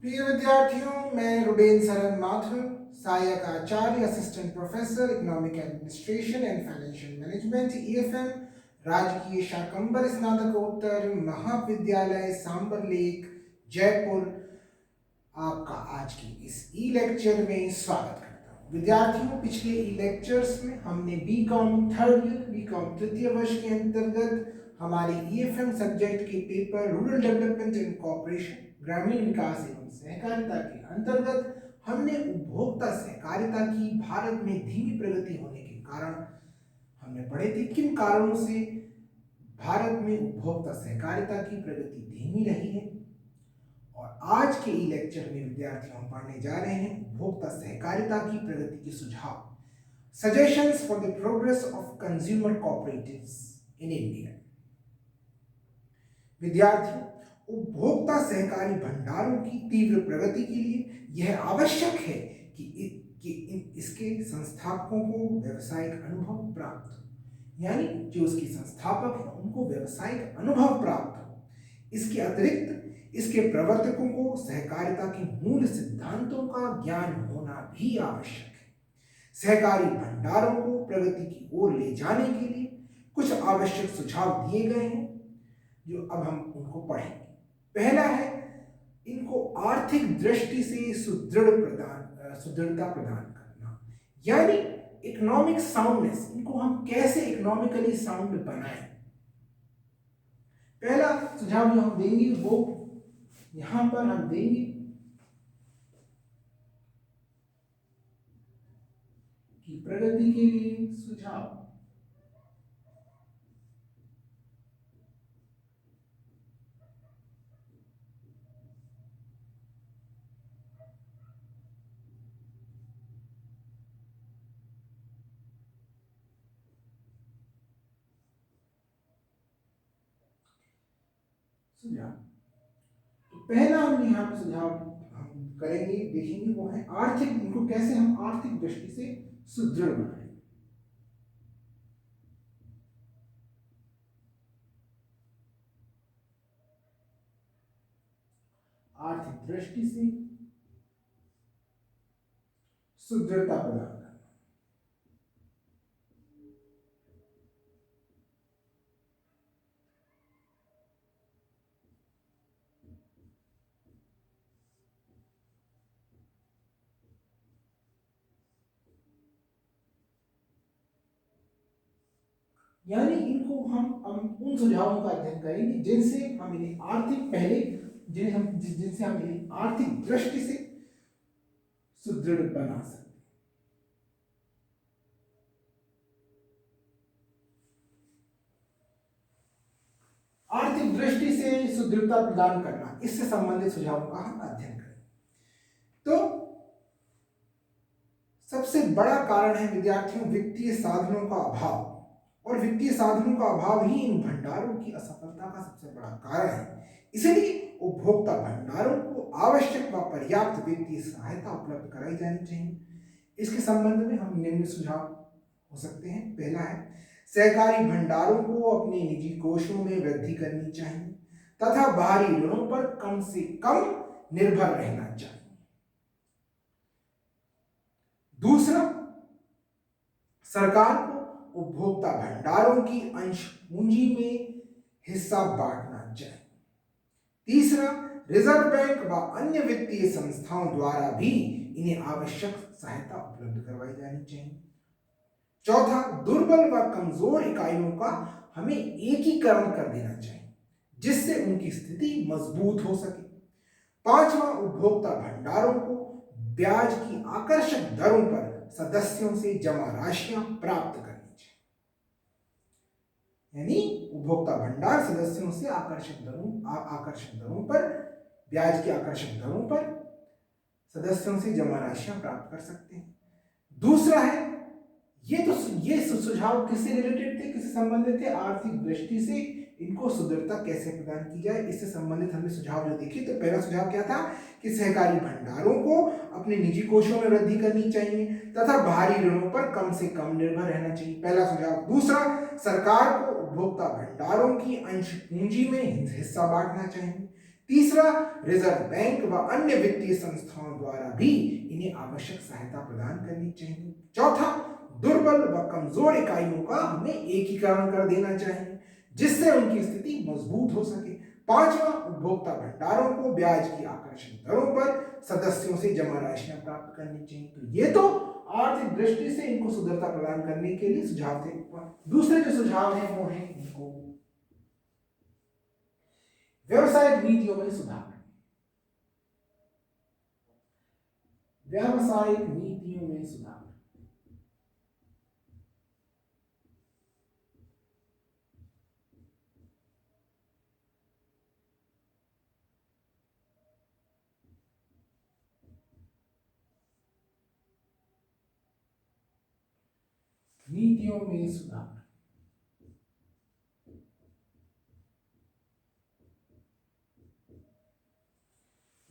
प्रिय विद्यार्थियों, मैं रुबेन सरन माथुर, सहायक आचार्य, assistant professor, economic administration and financial management, EFM, राजकीय शाकंभर स्नातकोत्तर महाविद्यालय सांबर लेक, जयपुर, आपका आज की इस ई लेक्चर में स्वागत करता हूँ। विद्यार्थियों, पिछले ई लेक्चर्स में हमने बीकॉम थर्ड ईयर, बीकॉम तृतीय वर्ष के अंतर्गत हमारे ईएफएम सब्जेक्ट के paper rural development and corporation, ग्रामीण विकास एवं सहकारिता के अंतर्गत हमने उपभोक्ता सहकारिता की भारत में धीमी प्रगति होने के कारण हमने पढ़े थे किन कारणों से भारत में उपभोक्ता सहकारिता की प्रगति धीमी रही है। और आज के ई लेक्चर में विद्यार्थी हम पढ़ने जा रहे हैं उपभोक्ता सहकारिता की प्रगति के सुझाव, suggestions for the progress of consumer cooperatives in India. विद्यार्थियों, उपभोक्ता सहकारी भंडारों की तीव्र प्रगति के लिए यह आवश्यक है कि इसके संस्थापकों को व्यावसायिक अनुभव प्राप्त हो, यानी जो उसके संस्थापक हैं उनको व्यावसायिक अनुभव प्राप्त हो। इसके अतिरिक्त इसके प्रवर्तकों को सहकारिता के मूल सिद्धांतों का ज्ञान होना भी आवश्यक है। सहकारी भंडारों को प्रगति की ओर ले जाने के लिए कुछ आवश्यक सुझाव दिए गए हैं, जो अब हम उनको पढ़ेंगे। पहला है, इनको आर्थिक दृष्टि से सुदृढ़ता प्रदान करना, यानी इकोनॉमिक साउंडनेस। इनको हम कैसे इकोनॉमिकली साउंड बनाएं। पहला सुझाव जो हम देंगे वो यहां पर हम देंगे कि प्रगति के लिए सुझाव। तो पहला हम यहाँ पे सुझाव हम करेंगे, देखेंगे, वो है आर्थिक, इनको कैसे हम आर्थिक दृष्टि से सुदृढ़ बनाएं। आर्थिक दृष्टि से सुदृढ़ता प्रदान करना। यानी इनको हम उन सुझावों का अध्ययन करेंगे जिनसे हम इन्हें आर्थिक पहले जिनसे हम इन्हें आर्थिक दृष्टि से सुदृढ़ बना सकते। आर्थिक दृष्टि से सुदृढ़ता प्रदान करना, इससे संबंधित सुझावों का हम अध्ययन करें। तो सबसे बड़ा कारण है विद्यार्थियों वित्तीय साधनों का अभाव, और वित्तीय साधनों का अभाव ही इन भंडारों की असफलता का सबसे बड़ा कारण है। इसलिए उपभोक्ता भंडारों को आवश्यक व पर्याप्त वित्तीय सहायता उपलब्ध कराई जानी चाहिए। इसके संबंध में हम निम्न सुझाव हो सकते हैं। पहला है, सहकारी भंडारों को अपने निजी कोषों में वृद्धि करनी चाहिए तथा बाहरी ऋणों पर कम से कम निर्भर रहना चाहिए। दूसरा, सरकार को उपभोक्ता भंडारों की अंश पूंजी में हिस्सा बांटना चाहिए। तीसरा, रिजर्व बैंक व अन्य वित्तीय संस्थाओं द्वारा भी इन्हें आवश्यक सहायता उपलब्ध करवाई जानी चाहिए। चौथा, दुर्बल व कमजोर इकाइयों का हमें एकीकरण कर देना चाहिए जिससे उनकी स्थिति मजबूत हो सके। पांचवा, उपभोक्ता भंडारों को ब्याज की आकर्षक दरों पर सदस्यों से जमा राशियां प्राप्त करनी चाहिए। यानी उपभोक्ता भंडार सदस्यों से आकर्षक दरों पर, ब्याज की आकर्षक दरों पर सदस्यों से जमा राशियां प्राप्त कर सकते हैं। दूसरा है, ये सुझाव किससे रिलेटेड थे, किससे संबंधित थे? आर्थिक दृष्टि से इनको सुदृढ़ता कैसे प्रदान की जाए, इससे संबंधित हमने सुझाव जो देखे। तो पहला सुझाव क्या था कि सहकारी भंडारों को अपने निजी कोषों में वृद्धि करनी चाहिए तथा बाहरी ऋणों पर कम से कम निर्भर रहना चाहिए, पहला सुझाव। दूसरा, सरकार को उपभोक्ता भंडारों की अंश पूंजी में हिस्सा बांटना चाहिए। तीसरा, रिजर्व बैंक व अन्य वित्तीय संस्थाओं द्वारा भी इन्हें आवश्यक सहायता प्रदान करनी चाहिए। चौथा, दुर्बल व कमजोर इकाइयों का हमें एकीकरण कर देना चाहिए जिससे उनकी स्थिति मजबूत हो सके। पांचवा, उपभोक्ता भंडारों को ब्याज की आकर्षक दरों पर सदस्यों से जमा राशियां प्राप्त करनी चाहिए। तो ये तो आर्थिक दृष्टि से इनको सुदृढ़ता प्रदान करने के लिए सुझाव थे। दूसरे जो सुझाव है वो है इनको व्यवसायिक नीतियों में सुधार। व्यावसायिक नीतियों में सुधार। नीतियों में सुधार।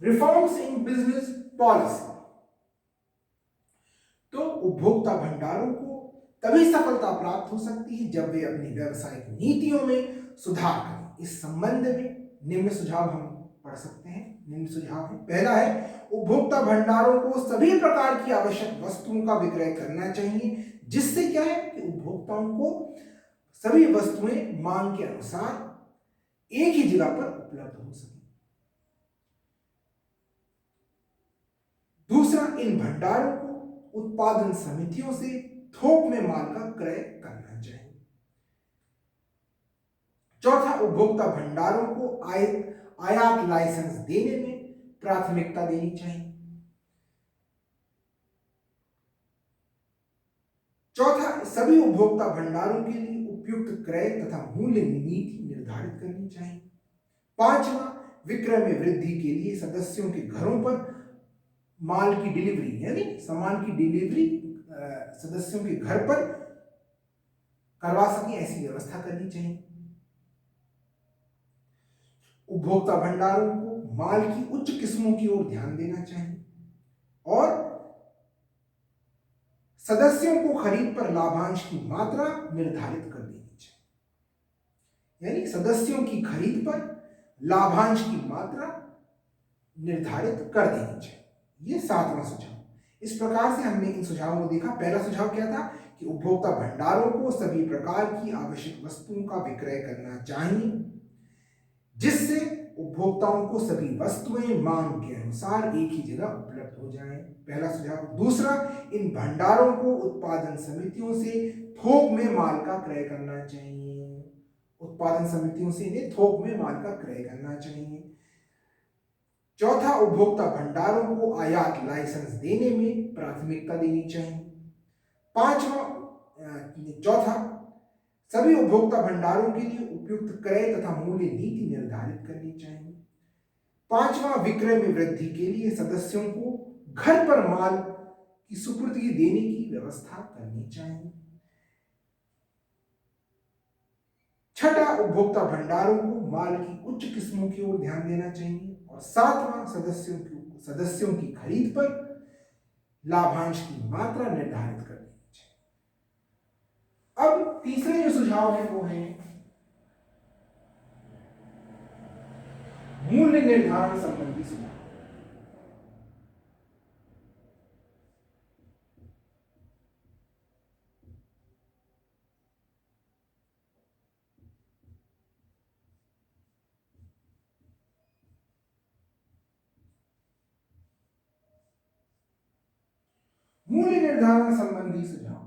Reforms in business policy. तो उपभोक्ता भंडारों को तभी सफलता प्राप्त हो सकती है जब वे अपनी व्यावसायिक नीतियों में सुधार करें। इस संबंध में निम्न सुझाव हम पढ़ सकते हैं। निम्न सुझाव है, पहला है, उपभोक्ता भंडारों को सभी प्रकार की आवश्यक वस्तुओं का विक्रय करना चाहिए जिससे क्या है कि उपभोक्ताओं को सभी वस्तुएं मांग के अनुसार एक ही जगह पर उपलब्ध हो सके। दूसरा, इन भंडारों को उत्पादन समितियों से थोक में माल का क्रय करना चाहिए। चौथा, उपभोक्ता भंडारों को आयात लाइसेंस देने में प्राथमिकता देनी चाहिए। चौथा, सभी उपभोक्ता भंडारों के लिए उपयुक्त क्रय तथा मूल्य नीति निर्धारित करनी चाहिए। पांचवा, विक्रय में वृद्धि के लिए सदस्यों के घरों पर माल की डिलीवरी यानी सामान की डिलीवरी सदस्यों के घर पर करवा सके ऐसी व्यवस्था करनी चाहिए। उपभोक्ता भंडारों को माल की उच्च किस्मों की ओर ध्यान देना चाहिए और सदस्यों को खरीद पर लाभांश की मात्रा निर्धारित कर देनी चाहिए, यानी सदस्यों की खरीद पर लाभांश की मात्रा निर्धारित कर देनी चाहिए। ये सातवां सुझाव। इस प्रकार से हमने इन सुझावों को देखा। पहला सुझाव क्या था कि उपभोक्ता भंडारों को सभी प्रकार की आवश्यक वस्तुओं का विक्रय करना चाहिए जिससे उपभोक्ताओं को सभी वस्तुएं मांग के अनुसार एक ही जगह उपलब्ध हो जाएं। पहला सुझाव। दूसरा, इन भंडारों को उत्पादन समितियों से थोक में माल का क्रय करना चाहिए। उत्पादन समितियों से इन्हें थोक में माल का क्रय करना चाहिए। चौथा, उपभोक्ता भंडारों को आयात लाइसेंस देने में प्राथमिकता देनी चाहिए। पांचवा, चौथा, सभी उपभोक्ता भंडारों के लिए उपयुक्त क्रय तथा मूल्य नीति निर्धारित करनी चाहिए। पांचवा, विक्रय में वृद्धि के लिए सदस्यों को घर पर माल की सुपुर्दगी देने की व्यवस्था करनी चाहिए। छठा, उपभोक्ता भंडारों को माल की उच्च किस्मों की ओर ध्यान देना चाहिए। और सातवां, सदस्यों की खरीद पर लाभांश की मात्रा निर्धारित कर देनी चाहिए। अब तीसरे जो सुझाव है वो है मूल्य निर्धारण संबंधी सुझाव। मूल्य निर्धारण संबंधी सुझाव।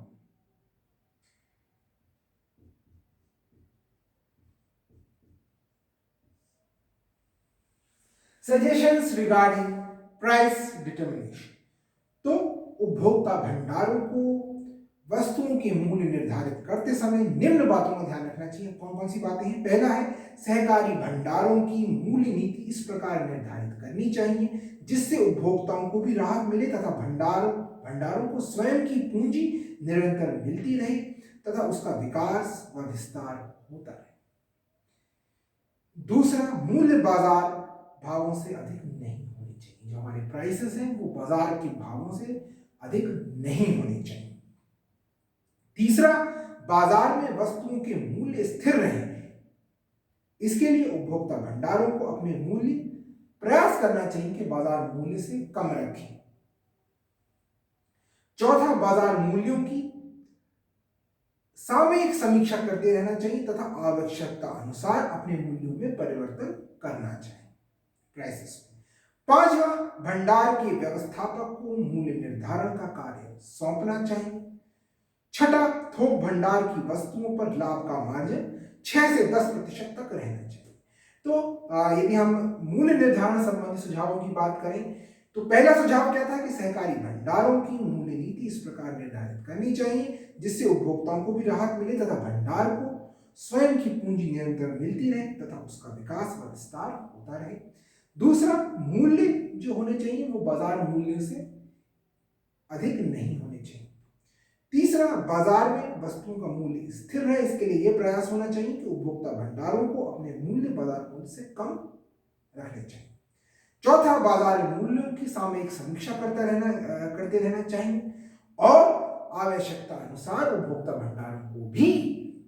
Suggestions regarding price determination. तो उपभोक्ता भंडारों को वस्तुओं के मूल्य निर्धारित करते समय निम्न बातों का ध्यान रखना चाहिए। कौन कौन सी बातें हैं? पहला है, सहकारी भंडारों की मूल्य नीति इस प्रकार निर्धारित करनी चाहिए जिससे उपभोक्ताओं को भी राहत मिले तथा भंडारों को स्वयं की पूंजी निरंतर मिलती रहे तथा उसका विकास व विस्तार होता रहे। दूसरा, मूल्य बाजार भावों से अधिक नहीं होनी चाहिए। जो हमारे प्राइसेस हैं वो बाजार के भावों से अधिक नहीं होने चाहिए। तीसरा, बाजार में वस्तुओं के मूल्य स्थिर रहें, इसके लिए उपभोक्ता भंडारों को अपने मूल्य प्रयास करना चाहिए कि बाजार मूल्य से कम रखें। चौथा, बाजार मूल्यों की सामयिक समीक्षा करते रहना चाहिए तथा आवश्यकता अनुसार अपने मूल्यों में परिवर्तन करना चाहिए। प्राइसेस में। पांचवा, भंडार के व्यवस्थापक को मूल्य निर्धारण का कार्य सौंपना चाहिए। छठा, थोक भंडार की वस्तुओं पर लाभ का मार्जिन 6 से 10% तक रहना चाहिए। तो यदि हम मूल्य निर्धारण संबंधी सुझावों की बात करें तो पहला सुझाव क्या था कि सहकारी भंडारों की मूल्य नीति इस प्रकार निर्धारित करनी चाहिए जिससे उपभोक्ताओं को भी राहत मिले तथा भंडार को स्वयं की पूंजी निरंतर मिलती रहे तथा उसका विकास व विस्तार होता रहे। दूसरा, मूल्य जो होने चाहिए वो बाजार मूल्य से अधिक नहीं होने चाहिए। तीसरा, बाजार में वस्तुओं का मूल्य स्थिर रहे इसके लिए यह प्रयास होना चाहिए कि उपभोक्ता भंडारों को अपने मूल्य बाजार मूल्य से कम रखने चाहिए। चौथा, बाजार मूल्यों की सामयिक समीक्षा करते रहना चाहिए और आवश्यकता अनुसार उपभोक्ता भंडारों को भी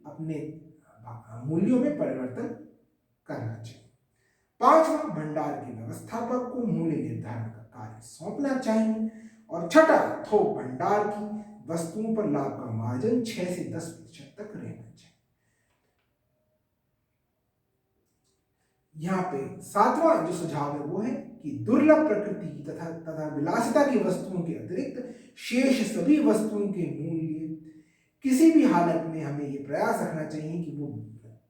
अपने मूल्यों में परिवर्तन करना चाहिए। पांचवा, भंडार के व्यवस्थापक को मूल्य निर्धारण का कार्य सौंपना चाहिए। और छठा, थोक भंडार की वस्तुओं पर लाभ का मार्जिन 6 से 10% तक रहना चाहिए। यहाँ पे सातवां जो सुझाव है वो है कि दुर्लभ प्रकृति की तथा विलासिता की वस्तुओं के अतिरिक्त शेष सभी वस्तुओं के मूल्य किसी भी हालत में हमें ये प्रयास रखना चाहिए कि वो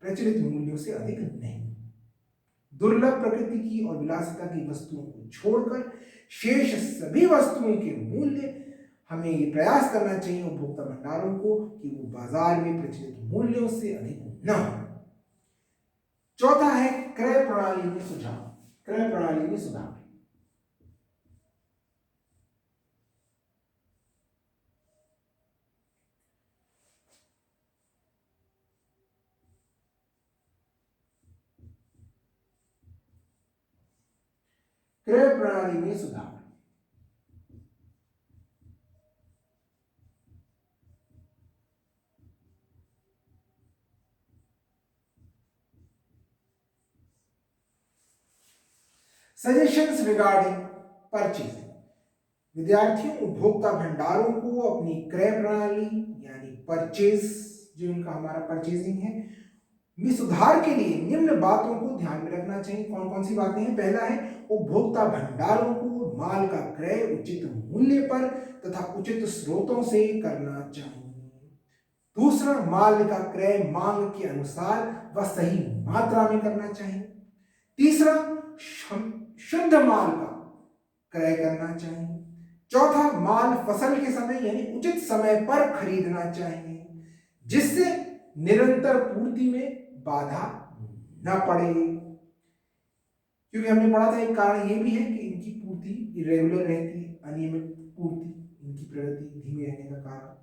प्रचलित मूल्यों से अधिक नहीं। दुर्लभ प्रकृति की और विलासिता की वस्तुओं को छोड़कर शेष सभी वस्तुओं के मूल्य हमें ये प्रयास करना चाहिए उपभोक्ता भंडारों को कि वो बाजार में प्रचलित मूल्यों से अधिक न हो। चौथा है क्रय प्रणाली में सुधार। क्रय प्रणाली में सुधार क्रय प्रणाली में सुधार। Suggestions regarding purchasing. विद्यार्थियों, उपभोक्ता भंडारों को अपनी क्रय प्रणाली यानी परचेज जो इनका हमारा परचेजिंग है में सुधार के लिए निम्न बातों को ध्यान में रखना चाहिए। कौन कौन सी बातें हैं? पहला है उपभोक्ता भंडारों को माल का क्रय उचित मूल्य पर तथा उचित स्रोतों से करना चाहिए। दूसरा, माल का क्रय मांग के अनुसार व सही मात्रा में करना चाहिए। तीसरा, शुद्ध माल का क्रय करना चाहिए। चौथा, माल फसल के समय यानी उचित समय पर खरीदना चाहिए जिससे निरंतर पूर्ति में बाधा न पड़े, क्योंकि हमने पढ़ा था एक कारण ये भी है कि इनकी पूर्ति इरेगुलर रहती है, अनियमित पूर्ति इनकी प्रगति धीमे रहने का कारण।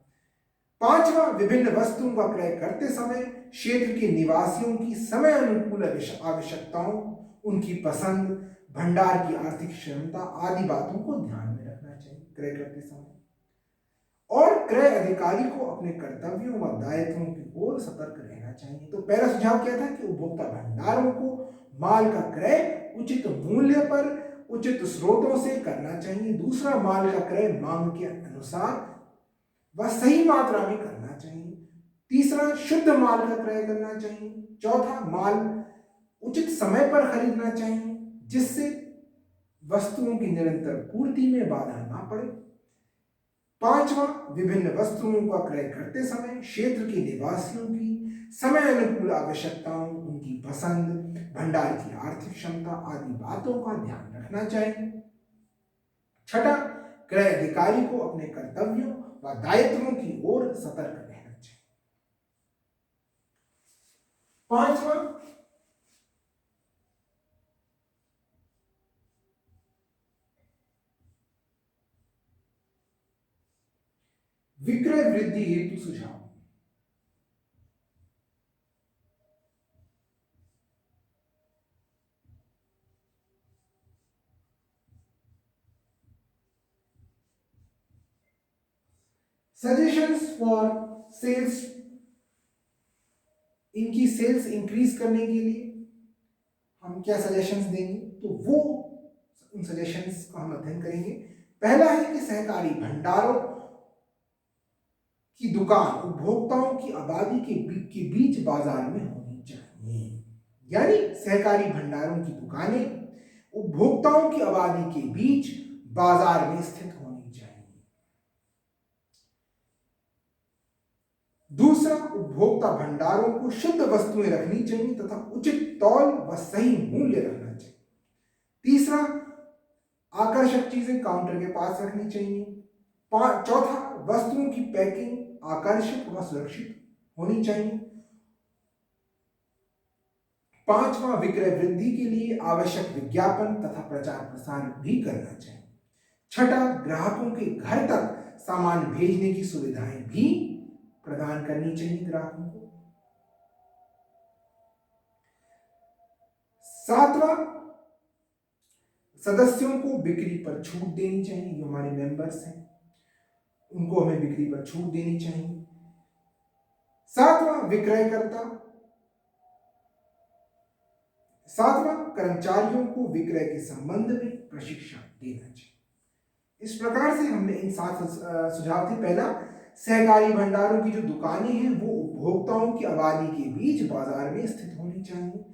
पांचवा, विभिन्न वस्तुओं का क्रय करते समय क्षेत्र के निवासियों की समय अनुकूल आवश्यकताओं, उनकी पसंद, भंडार की आर्थिक क्षमता आदि बातों को ध्यान में रखना चाहिए क्रय करते समय। और क्रय अधिकारी को अपने कर्तव्यों व दायित्वों की ओर सतर्क रहना चाहिए। तो पहला सुझाव क्या था कि उपभोक्ता भंडारों को माल का क्रय उचित मूल्य पर उचित स्रोतों से करना चाहिए। दूसरा, माल का क्रय मांग के अनुसार वह सही मात्रा में करना चाहिए। तीसरा, शुद्ध माल का क्रय करना चाहिए। चौथा, माल उचित समय पर खरीदना चाहिए जिससे वस्तुओं की निरंतर पूर्ति में बाधा ना पड़े। पांचवा, विभिन्न वस्तुओं का क्रय करते समय क्षेत्र के निवासियों की समय अनुकूल आवश्यकताओं, उनकी पसंद, भंडार की आर्थिक क्षमता आदि बातों का ध्यान रखना चाहिए। छठा, क्रय अधिकारी को अपने कर्तव्यों व दायित्वों की ओर सतर्क रहना चाहिए। पांचवा, विक्रय वृद्धि हेतु सुझाव। सजेशंस फॉर सेल्स, इनकी सेल्स इंक्रीज करने के लिए हम क्या सजेशंस देंगे? तो वो उन सजेशंस को हम अध्ययन करेंगे। पहला है कि सहकारी भंडारों की दुकान उपभोक्ताओं की आबादी के बीच बाजार में होनी चाहिए। यानी सहकारी भंडारों की दुकानें उपभोक्ताओं की आबादी के बीच बाजार में स्थित होनी चाहिए। दूसरा, उपभोक्ता भंडारों को शुद्ध वस्तुएं रखनी चाहिए तथा उचित तौल व सही मूल्य रखना चाहिए। तीसरा, आकर्षक चीजें काउंटर के पास रखनी चाहिए। चौथा, वस्तुओं की पैकिंग आकर्षक व सुरक्षित होनी चाहिए। पांचवा, विक्रय वृद्धि के लिए आवश्यक विज्ञापन तथा प्रचार प्रसार भी करना चाहिए। छठा, ग्राहकों के घर तक सामान भेजने की सुविधाएं भी प्रदान करनी चाहिए ग्राहकों को। सातवां, सदस्यों को बिक्री पर छूट देनी चाहिए। जो हमारे मेंबर्स हैं उनको हमें बिक्री पर छूट देनी चाहिए। सातवां, कर्मचारियों को विक्रय के संबंध में प्रशिक्षण देना चाहिए। इस प्रकार से हमने इन 7 सुझाव थे। पहला, सहकारी भंडारों की जो दुकानें हैं वो उपभोक्ताओं की आबादी के बीच बाजार में स्थित होनी चाहिए।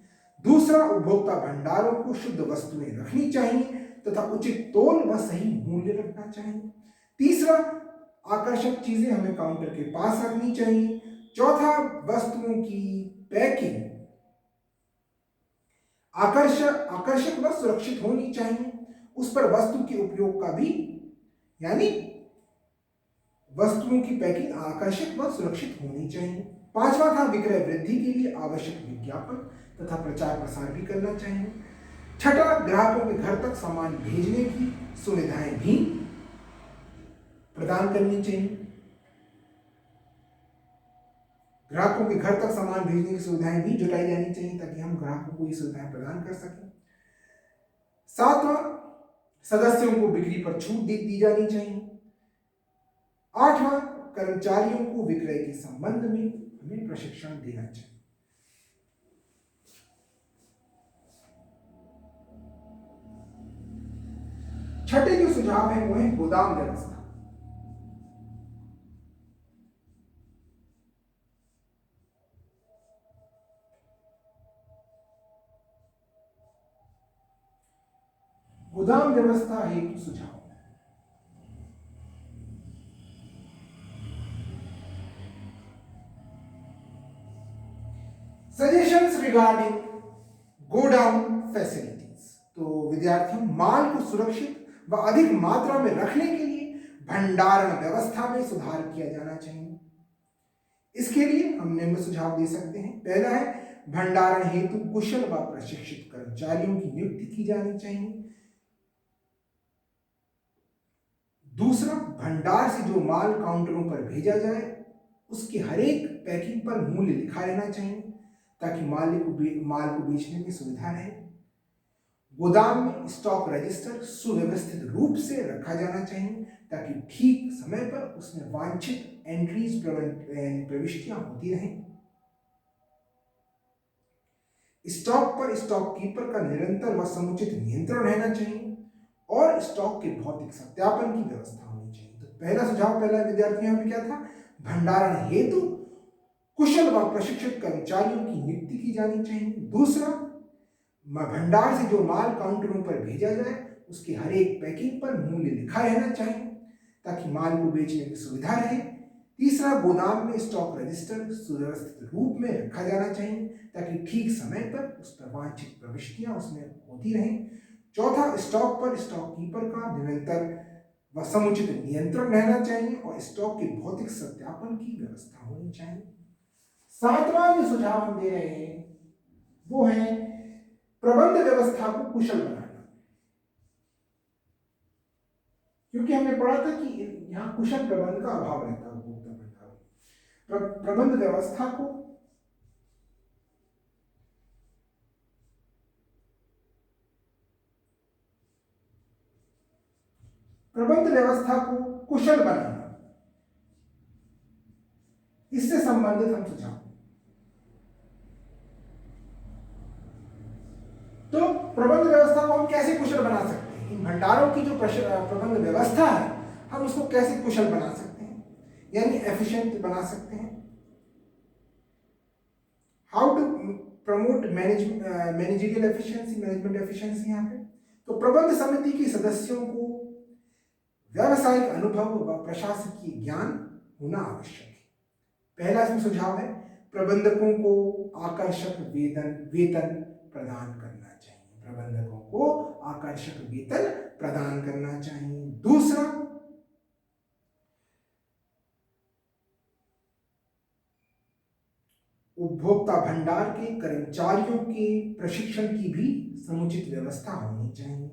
दूसरा, उपभोक्ता भंडारों को शुद्ध वस्तुएं रखनी चाहिए तथा उचित तौल व सही मूल्य रखना चाहिए। तीसरा, आकर्षक चीजें हमें काउंटर के पास रखनी चाहिए। चौथा, वस्तुओं की पैकिंग आकर्षक व सुरक्षित होनी चाहिए। उस पर वस्तु के उपयोग का भी, यानी वस्तुओं की पैकिंग आकर्षक व सुरक्षित होनी चाहिए। पांचवा था, विक्रय वृद्धि के लिए आवश्यक विज्ञापन तथा प्रचार प्रसार भी करना चाहिए। छठा, ग्राहकों के घर तक सामान भेजने की सुविधाएं भी प्रदान करनी चाहिए। ग्राहकों के घर तक सामान भेजने की सुविधाएं भी जुटाई जानी चाहिए ताकि हम ग्राहकों को ये सुविधाएं प्रदान कर सकें। सातवां, सदस्यों को बिक्री पर छूट दी जानी चाहिए। आठवां, कर्मचारियों को विक्रय के संबंध में हमें प्रशिक्षण देना चाहिए। छठे जो सुझाव है वो है गोदाम व्यवस्था। गोदाम व्यवस्था हेतु सुझाव। Suggestions regarding godown facilities. तो विद्यार्थियों, माल को सुरक्षित व अधिक मात्रा में रखने के लिए भंडारण व्यवस्था में सुधार किया जाना चाहिए। इसके लिए हम निम्न सुझाव दे सकते हैं। पहला है, भंडारण हेतु कुशल व प्रशिक्षित कर्मचारियों की नियुक्ति की जानी चाहिए। दूसरा, भंडार से जो माल काउंटरों पर भेजा जाए उसके हर एक पैकिंग पर मूल्य लिखा रहना चाहिए ताकि माल को बेचने में सुविधा रहे। गोदाम में स्टॉक रजिस्टर सुव्यवस्थित रूप से रखा जाना चाहिए ताकि ठीक समय पर उसमें वांछित एंट्रीज प्रविष्टियां होती रहें। स्टॉक पर स्टॉक कीपर का निरंतर व समुचित नियंत्रण रहना चाहिए और स्टॉक के भौतिक सत्यापन की व्यवस्था होनी चाहिए। तो पहला सुझाव, पहला विद्यार्थियों में क्या था? भंडारण हेतु कुशल व प्रशिक्षित कर्मचारियों की नियुक्ति की जानी चाहिए। दूसरा, भंडार से जो माल काउंटरों पर भेजा जाए उसकी हर एक पैकिंग पर मूल्य लिखा रहना चाहिए ताकि माल को बेचने की सुविधा रहे। तीसरा, गोदाम में स्टॉक रजिस्टर सुव्यवस्थित रूप में रखा जाना चाहिए ताकि ठीक समय पर उस पर वांछित प्रविष्टियां उसमें होती रहें। चौथा, स्टॉक पर स्टॉक कीपर का निरंतर व समुचित नियंत्रण रहना चाहिए और स्टॉक के भौतिक सत्यापन की व्यवस्था होनी चाहिए। सातवां जो सुझाव हम दे रहे हैं वो है प्रबंध व्यवस्था को कुशल बनाना। क्योंकि हमने पढ़ा था कि यहां कुशल प्रबंध का अभाव रहता है उपभोक्ता भंडारों। प्रबंध व्यवस्था को कुशल बनाना, इससे संबंधित हम सुझाव। तो प्रबंध व्यवस्था को हम कैसे कुशल बना सकते हैं? इन भंडारों की जो प्रबंध व्यवस्था है, हम उसको कैसे कुशल बना सकते हैं, यानी एफिशिएंट बना सकते हैं। How to promote managerial efficiency, management efficiency यहाँ पे। तो प्रबंध समिति के सदस्यों को व्यावसायिक अनुभव व प्रशासकीय ज्ञान होना आवश्यक है। पहला इसमें सुझाव है, प्रबंधकों को आकर्षक वेतन प्रदान करना चाहिए। प्रबंधकों को आकर्षक वेतन प्रदान करना चाहिए। दूसरा, उपभोक्ता भंडार के कर्मचारियों के प्रशिक्षण की भी समुचित व्यवस्था होनी चाहिए।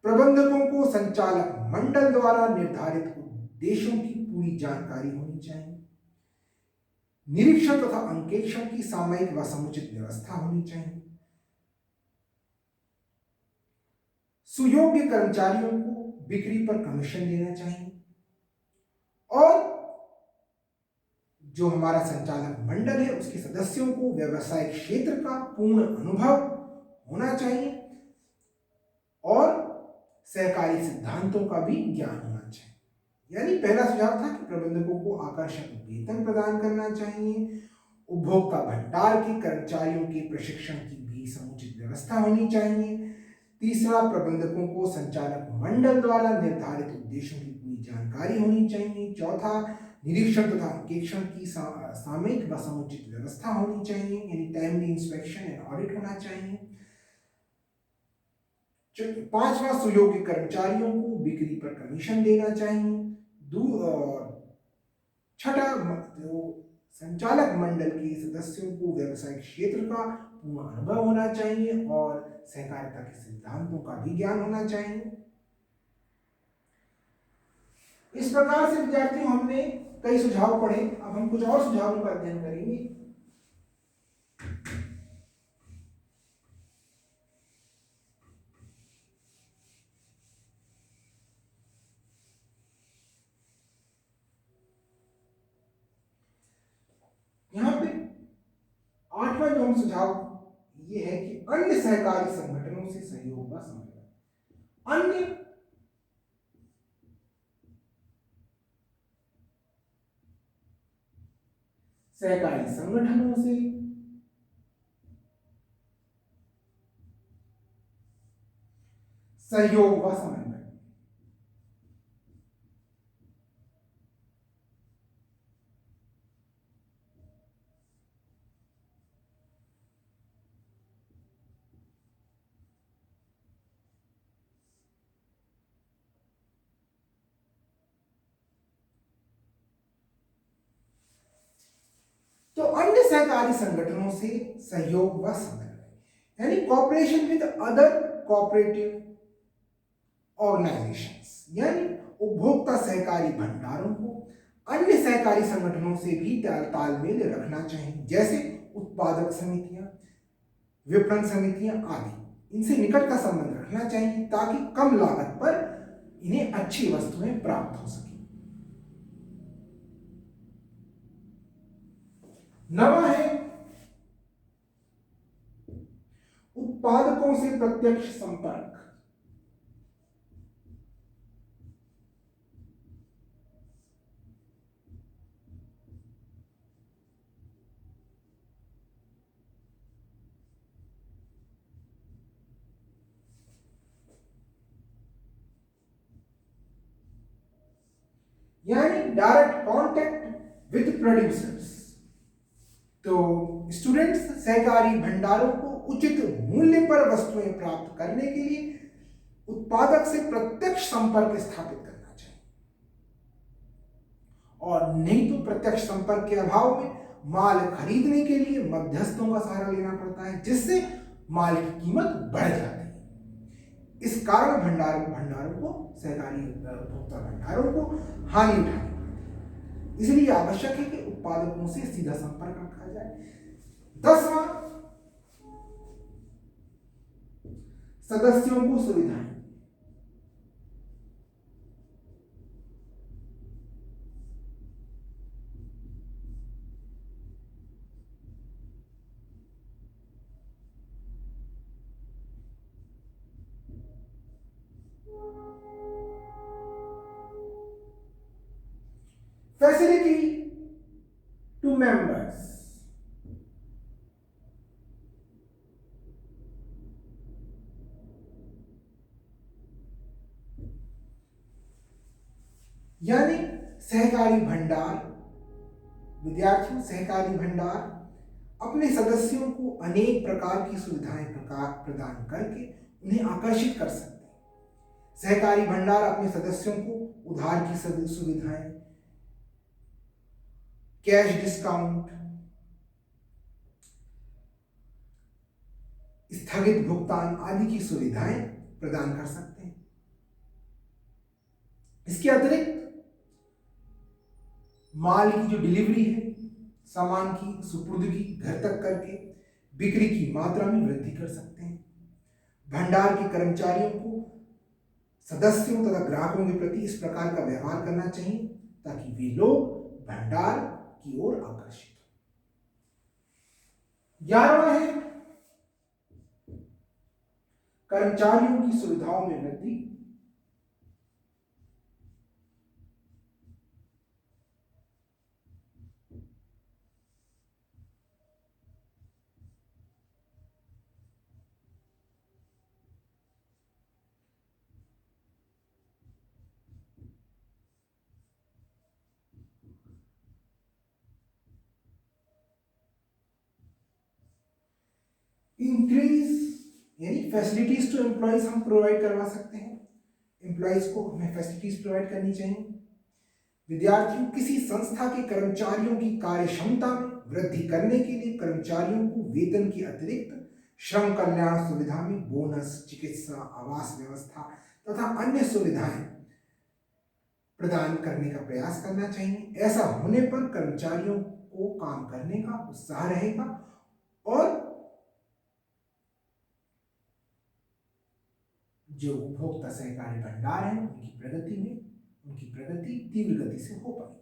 प्रबंधकों को संचालक मंडल द्वारा निर्धारित उद्देश्यों की पूरी जानकारी होनी चाहिए। निरीक्षण तथा अंकेक्षण की सामयिक व समुचित व्यवस्था होनी चाहिए। सुयोग्य कर्मचारियों को बिक्री पर कमीशन देना चाहिए। और जो हमारा संचालक मंडल है उसके सदस्यों को व्यवसायिक क्षेत्र का पूर्ण अनुभव होना चाहिए और सहकारी सिद्धांतों का भी ज्ञान होना चाहिए। यानी पहला सुझाव था कि प्रबंधकों को आकर्षक वेतन प्रदान करना चाहिए, उपभोक्ता भंडार के कर्मचारियों के प्रशिक्षण की भी समुचित व्यवस्था होनी चाहिए। तीसरा, प्रबंधकों को संचालक मंडल द्वारा निर्धारित उद्देश्यों की पूरी जानकारी होनी चाहिए। चौथा, निरीक्षण तथा अंकेक्षण की सामयिक व समुचित व्यवस्था होनी चाहिए, यानी टाइमली इंस्पेक्शन एंड ऑडिट होना चाहिए। पांचवा, सुयोग्य कर्मचारियों को बिक्री पर कमीशन देना चाहिए। छठा, संचालक मंडल के सदस्यों को व्यवसायिक क्षेत्र का पूर्ण अनुभव होना चाहिए और सहकारिता के सिद्धांतों का भी ज्ञान होना चाहिए। इस प्रकार से विद्यार्थियों हमने कई सुझाव पढ़े। अब हम कुछ और सुझावों का अध्ययन करेंगे। यहाँ पे आठवां जो हम सुझाव ये है कि अन्य सहकारी संगठनों से सहयोग व समन्वय। अन्य सहकारी संगठनों से सहयोग व समन्वय। तो अन्य सहकारी संगठनों से सहयोग व समन्वय यानी cooperation with other cooperative organisations, यानी उपभोक्ता सहकारी भंडारों को अन्य सहकारी संगठनों से भी तालमेल रखना चाहिए, जैसे उत्पादक समितियां, विपणन समितियां आदि। इनसे निकट का संबंध रखना चाहिए ताकि कम लागत पर इन्हें अच्छी वस्तुएं प्राप्त हो सके। नवा है उत्पादकों से प्रत्यक्ष संपर्क। यानी डायरेक्ट कांटेक्ट विद प्रोड्यूसर्स। तो स्टूडेंट्स, सहकारी भंडारों को उचित मूल्य पर वस्तुएं प्राप्त करने के लिए उत्पादक से प्रत्यक्ष संपर्क स्थापित करना चाहिए, और नहीं तो प्रत्यक्ष संपर्क के अभाव में माल खरीदने के लिए मध्यस्थों का सहारा लेना पड़ता है, जिससे माल की कीमत बढ़ जाती है। इस कारण भंडारों को, सहकारी उपभोक्ता भंडारों को हानि उठानी पड़ती है। इसलिए आवश्यक है कि उत्पादकों से सीधा संपर्क रखा जाए। 10वां, सदस्यों को सुविधाएं। यानी सहकारी भंडार, विद्यार्थियों सहकारी भंडार अपने सदस्यों को अनेक प्रकार की सुविधाएं प्रदान करके उन्हें आकर्षित कर सकते हैं। सहकारी भंडार अपने सदस्यों को उधार की सुविधाएं, कैश डिस्काउंट, स्थगित भुगतान आदि की सुविधाएं प्रदान कर सकते हैं। इसके अतिरिक्त माल की जो डिलीवरी है, सामान की सुपुर्दगी घर तक करके बिक्री की मात्रा में वृद्धि कर सकते हैं। भंडार के कर्मचारियों को सदस्यों तथा ग्राहकों के प्रति इस प्रकार का व्यवहार करना चाहिए ताकि वे लोग भंडार की ओर आकर्षित हो। 11वां है कर्मचारियों की सुविधाओं में वृद्धि। इंक्रीज यानी फैसिलिटीज टू एम्प्लॉयज हम प्रोवाइड करवा सकते हैं। एम्प्लॉयज को हमें फैसिलिटीज प्रोवाइड करनी चाहिए। विद्यार्थियों किसी संस्था के कर्मचारियों की कार्य क्षमता में वृद्धि करने के लिए कर्मचारियों को वेतन के अतिरिक्त श्रम कल्याण सुविधा में बोनस, चिकित्सा, आवास व्यवस्था तथा अन्य सुविधाएं प्रदान करने का प्रयास करना चाहिए। ऐसा होने पर कर्मचारियों को काम करने का उत्साह रहेगा और जो उपभोक्ता सहकारी भंडार है उनकी प्रगति तीव्र गति से हो पाएगी।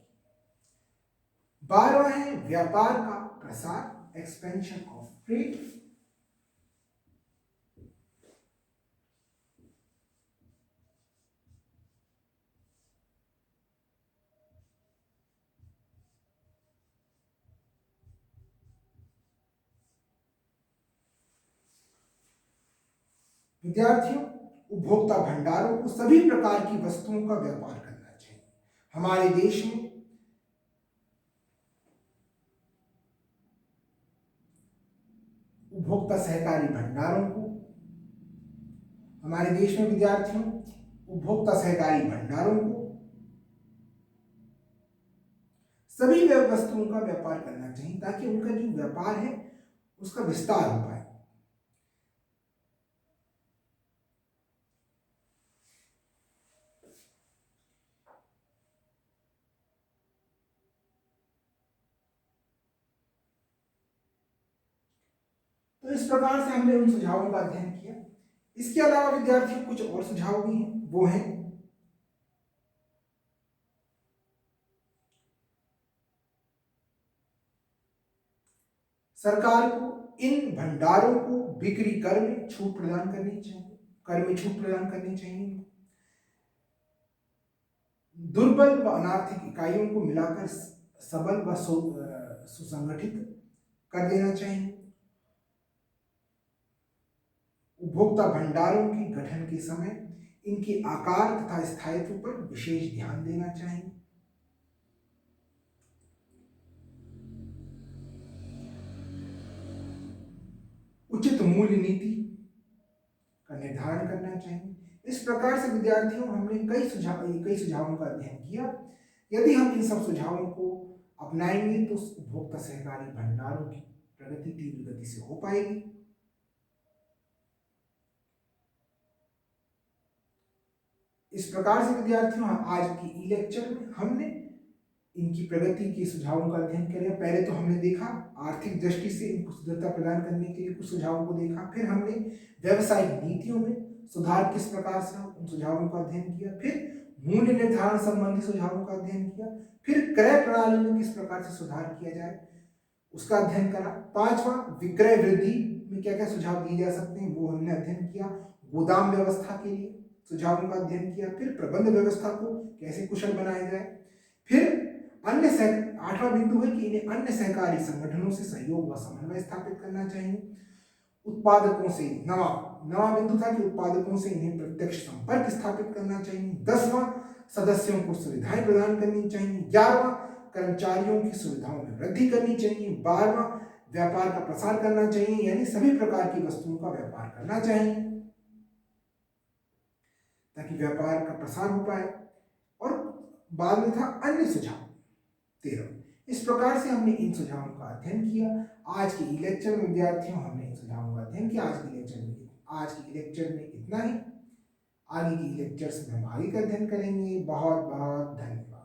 12वां है व्यापार का प्रसार, एक्सपेंशन ऑफ ट्रेड। विद्यार्थियों उपभोक्ता भंडारों को सभी प्रकार की वस्तुओं का व्यापार करना चाहिए। हमारे देश में उपभोक्ता सहकारी भंडारों को हमारे देश में विद्यार्थियों उपभोक्ता सहकारी भंडारों को सभी वस्तुओं का व्यापार करना चाहिए ताकि उनका जो व्यापार है उसका विस्तार हो पाए। तो इस प्रकार से हमने उन सुझावों का अध्ययन किया। इसके अलावा विद्यार्थियों कुछ और सुझाव भी हैं, वो हैं सरकार को इन भंडारों को बिक्री कर में छूट प्रदान करनी चाहिए। दुर्बल व अनार्थिक इकाइयों को मिलाकर सबल व सुसंगठित कर देना चाहिए। उपभोक्ता भंडारों के गठन के समय इनके आकार तथा स्थायित्व पर विशेष ध्यान देना चाहिए। उचित मूल्य नीति का निर्धारण करना चाहिए। इस प्रकार से विद्यार्थियों हमने कई सुझावों का अध्ययन किया। यदि हम इन सब सुझावों को अपनाएंगे तो उपभोक्ता सहकारी भंडारों की प्रगति तीव्र गति से हो पाएगी। इस प्रकार से विद्यार्थियों आज की ई लेक्चर में हमने इनकी प्रगति के सुझावों का अध्ययन किया। पहले तो हमने देखा आर्थिक दृष्टि से इनको सुदृढ़ता प्रदान करने के लिए कुछ सुझावों को देखा, फिर हमने व्यवसायिक नीतियों में सुधार किस प्रकार से उन सुझावों का अध्ययन किया, फिर मूल्य निर्धारण संबंधी सुझावों का अध्ययन किया, फिर क्रय प्रणाली में किस प्रकार से सुधार किया जाए उसका अध्ययन करा। 5वां विक्रय वृद्धि में क्या क्या सुझाव दिए जा सकते हैं वो हमने अध्ययन किया। गोदाम व्यवस्था के लिए सुझावों का अध्ययन किया, फिर प्रबंध व्यवस्था को कैसे कुशल बनाया जाए, फिर 8वां बिंदु है कि इन्हें अन्य सहकारी संगठनों से सहयोग व समन्वय स्थापित करना चाहिए। उत्पादकों से, नवा बिंदु था कि उत्पादकों से इन्हें प्रत्यक्ष संपर्क स्थापित करना चाहिए। 10वां, सदस्यों को सुविधाएं प्रदान करनी चाहिए। 11वां, कर्मचारियों की सुविधाओं में वृद्धि करनी चाहिए। 12वां, व्यापार का प्रसार करना चाहिए, यानी सभी प्रकार की वस्तुओं का व्यापार करना चाहिए ताकि व्यापार का प्रसार हो पाए। और बाद में था अन्य सुझाव 13। इस प्रकार से हमने इन सुझावों का अध्ययन किया। आज के लेक्चर में विद्यार्थियों हमने इन सुझावों का अध्ययन किया। आज के लेक्चर में इतना ही। आगे की लेक्चर्स में हम आगे का अध्ययन करेंगे। बहुत बहुत धन्यवाद।